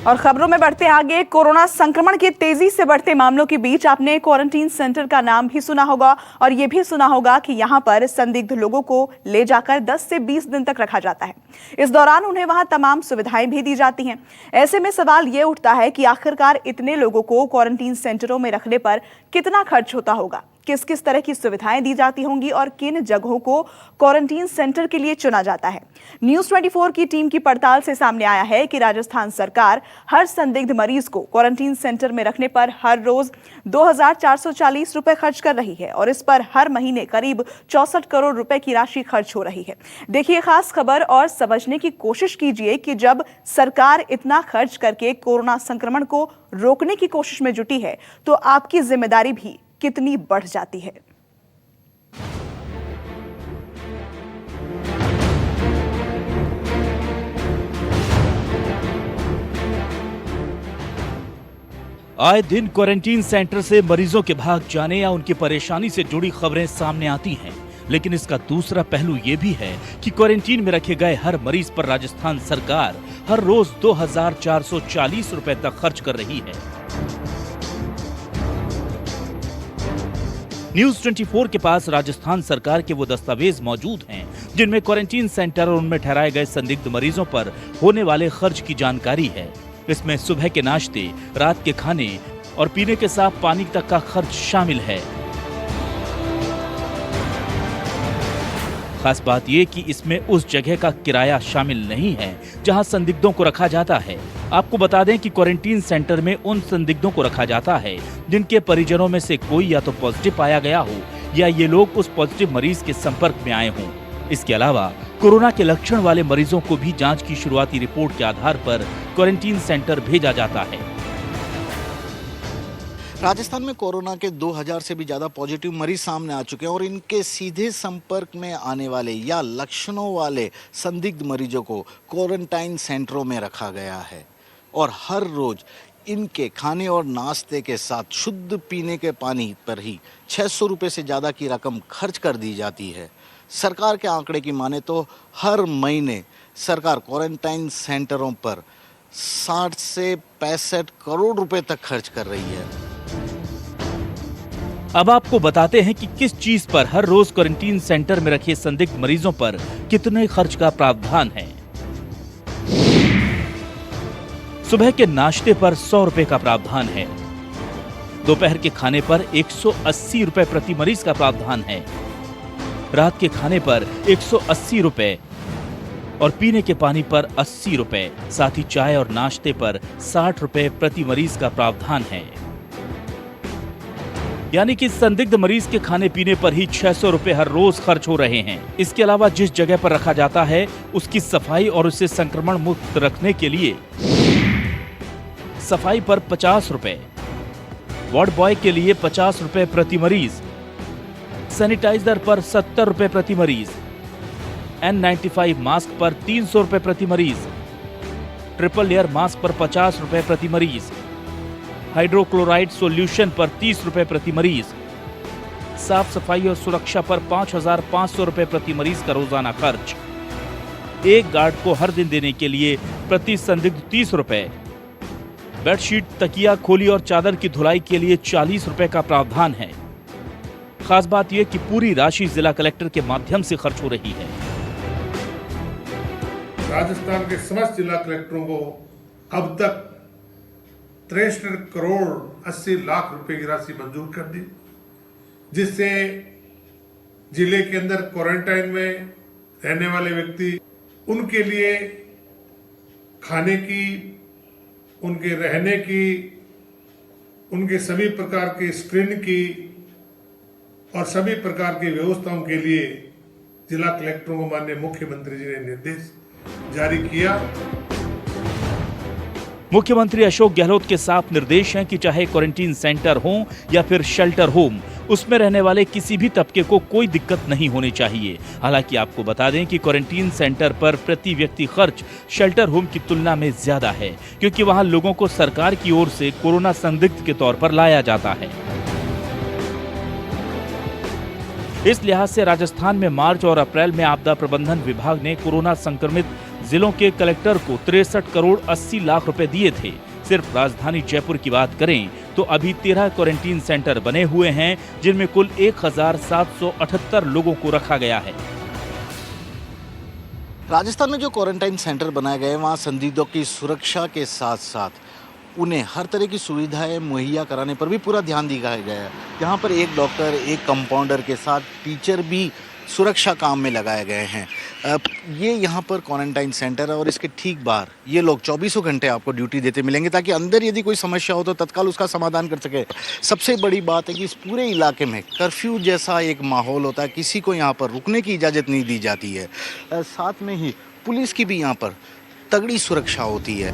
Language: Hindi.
और खबरों में बढ़ते आगे, कोरोना संक्रमण के तेजी से बढ़ते मामलों के बीच आपने क्वारंटीन सेंटर का नाम भी सुना होगा और ये भी सुना होगा कि यहाँ पर संदिग्ध लोगों को ले जाकर 10 से 20 दिन तक रखा जाता है। इस दौरान उन्हें वहां तमाम सुविधाएं भी दी जाती हैं। ऐसे में सवाल ये उठता है कि आखिरकार इतने लोगों को क्वारंटीन सेंटरों में रखने पर कितना खर्च होता होगा, किस किस तरह की सुविधाएं दी जाती होंगी और किन जगहों को क्वारंटीन सेंटर के लिए चुना जाता है। न्यूज़ 24 की टीम की पड़ताल से सामने आया है कि राजस्थान सरकार हर संदिग्ध मरीज को क्वारंटीन सेंटर में रखने पर हर रोज 2,440 रुपए खर्च कर रही है और इस पर हर महीने करीब 64 करोड़ रुपए की राशि खर्च हो रही है। देखिए खास खबर और समझने की कोशिश कीजिए कि जब सरकार इतना खर्च करके कोरोना संक्रमण को रोकने की कोशिश में जुटी है तो आपकी जिम्मेदारी भी कितनी बढ़ जाती है। आए दिन क्वारंटीन सेंटर से मरीजों के भाग जाने या उनकी परेशानी से जुड़ी खबरें सामने आती हैं, लेकिन इसका दूसरा पहलू ये भी है कि क्वारंटीन में रखे गए हर मरीज पर राजस्थान सरकार हर रोज 2,440 रुपए तक खर्च कर रही है। न्यूज़ 24 के पास राजस्थान सरकार के वो दस्तावेज मौजूद हैं जिनमें क्वारंटीन सेंटर और उनमें ठहराए गए संदिग्ध मरीजों पर होने वाले खर्च की जानकारी है। इसमें सुबह के नाश्ते, रात के खाने और पीने के साफ पानी तक का खर्च शामिल है। खास बात यह कि इसमें उस जगह का किराया शामिल नहीं है जहां संदिग्धों को रखा जाता है। आपको बता दें कि क्वारंटीन सेंटर में उन संदिग्धों को रखा जाता है जिनके परिजनों में से कोई या तो पॉजिटिव पाया गया हो या ये लोग उस पॉजिटिव मरीज के संपर्क में आए हों। इसके अलावा कोरोना के लक्षण वाले मरीजों को भी जांच की शुरुआती रिपोर्ट के आधार पर क्वारंटीन सेंटर भेजा जाता है। राजस्थान में कोरोना के 2000 से भी ज़्यादा पॉजिटिव मरीज सामने आ चुके हैं और इनके सीधे संपर्क में आने वाले या लक्षणों वाले संदिग्ध मरीजों को क्वारंटाइन सेंटरों में रखा गया है और हर रोज इनके खाने और नाश्ते के साथ शुद्ध पीने के पानी पर ही 600 रुपये से ज़्यादा की रकम खर्च कर दी जाती है। सरकार के आंकड़े की माने तो हर महीने सरकार क्वारंटाइन सेंटरों पर 60 से 65 करोड़ रुपए तक खर्च कर रही है। अब आपको बताते हैं कि किस चीज पर हर रोज क्वारंटीन सेंटर में रखे संदिग्ध मरीजों पर कितने खर्च का प्रावधान है। सुबह के नाश्ते पर 100 रुपए का प्रावधान है। दोपहर के खाने पर 180 रुपए प्रति मरीज का प्रावधान है। रात के खाने पर 180 रुपए और पीने के पानी पर 80 रुपए, साथ ही चाय और नाश्ते पर 60 रुपए प्रति मरीज का प्रावधान है। यानी कि संदिग्ध मरीज के खाने पीने पर ही 600 रुपए हर रोज खर्च हो रहे हैं। इसके अलावा जिस जगह पर रखा जाता है उसकी सफाई और उसे संक्रमण मुक्त रखने के लिए सफाई पर 50 रुपए, वार्ड बॉय के लिए 50 रुपए प्रति मरीज, सैनिटाइजर पर 70 रुपए प्रति मरीज, N95 मास्क पर 300 रुपए प्रति मरीज, ट्रिपल लेयर मास्क पर 50 रुपए प्रति मरीज, हाइड्रोक्लोराइड सॉल्यूशन पर 30 रुपए प्रति मरीज, साफ सफाई और सुरक्षा पर 5,500 रुपए प्रति मरीज का रोजाना खर्च, एक गार्ड को हर दिन देने के लिए प्रति संदिग्ध 30 रुपए, बेडशीट, तकिया, खोली और चादर की धुलाई के लिए 40 रुपए का प्रावधान है। खास बात यह कि पूरी राशि जिला कलेक्टर के माध्यम से खर्च हो रही है। राजस्थान के समस्त जिला कलेक्टरों को अब तक 63 करोड़ 80 लाख रुपए की राशि मंजूर कर दी, जिससे जिले के अंदर क्वारंटाइन में रहने वाले व्यक्ति, उनके लिए खाने की, उनके रहने की, उनके सभी प्रकार की स्क्रीनिंग की और सभी प्रकार की व्यवस्थाओं के लिए जिला कलेक्टरों को माननीय मुख्यमंत्री जी ने निर्देश जारी किया। मुख्यमंत्री अशोक गहलोत के साफ निर्देश हैं कि चाहे क्वारंटीन सेंटर हो या फिर शेल्टर होम, उसमें रहने वाले किसी भी तबके को कोई दिक्कत नहीं होनी चाहिए। हालांकि आपको बता दें कि क्वारंटीन सेंटर पर प्रति व्यक्ति खर्च शेल्टर होम की तुलना में ज्यादा है, क्योंकि वहां लोगों को सरकार की ओर से कोरोना संदिग्ध के तौर पर लाया जाता है। इस लिहाज से राजस्थान में मार्च और अप्रैल में आपदा प्रबंधन विभाग ने कोरोना संक्रमित जिलों के कलेक्टर को 63 करोड़ 80 लाख रुपए दिए थे। सिर्फ राजधानी जयपुर की बात करें तो अभी 13 क्वारंटीन सेंटर बने हुए हैं, जिनमें कुल 1778 लोगों को रखा गया है। राजस्थान में जो क्वारंटाइन सेंटर बनाए गए हैं वहाँ संदिग्धों की सुरक्षा के साथ साथ उन्हें हर तरह की सुविधाएं मुहैया कराने पर भी पूरा ध्यान दिया गया है। यहाँ पर एक डॉक्टर, एक कंपाउंडर के साथ टीचर भी सुरक्षा काम में लगाए गए हैं। ये यहाँ पर क्वारंटाइन सेंटर है और इसके ठीक बाहर ये लोग 24 घंटे आपको ड्यूटी देते मिलेंगे ताकि अंदर यदि कोई समस्या हो तो तत्काल उसका समाधान कर सके। सबसे बड़ी बात है कि इस पूरे इलाके में कर्फ्यू जैसा एक माहौल होता है, किसी को यहाँ पर रुकने की इजाज़त नहीं दी जाती है। साथ में ही पुलिस की भी यहाँ पर तगड़ी सुरक्षा होती है।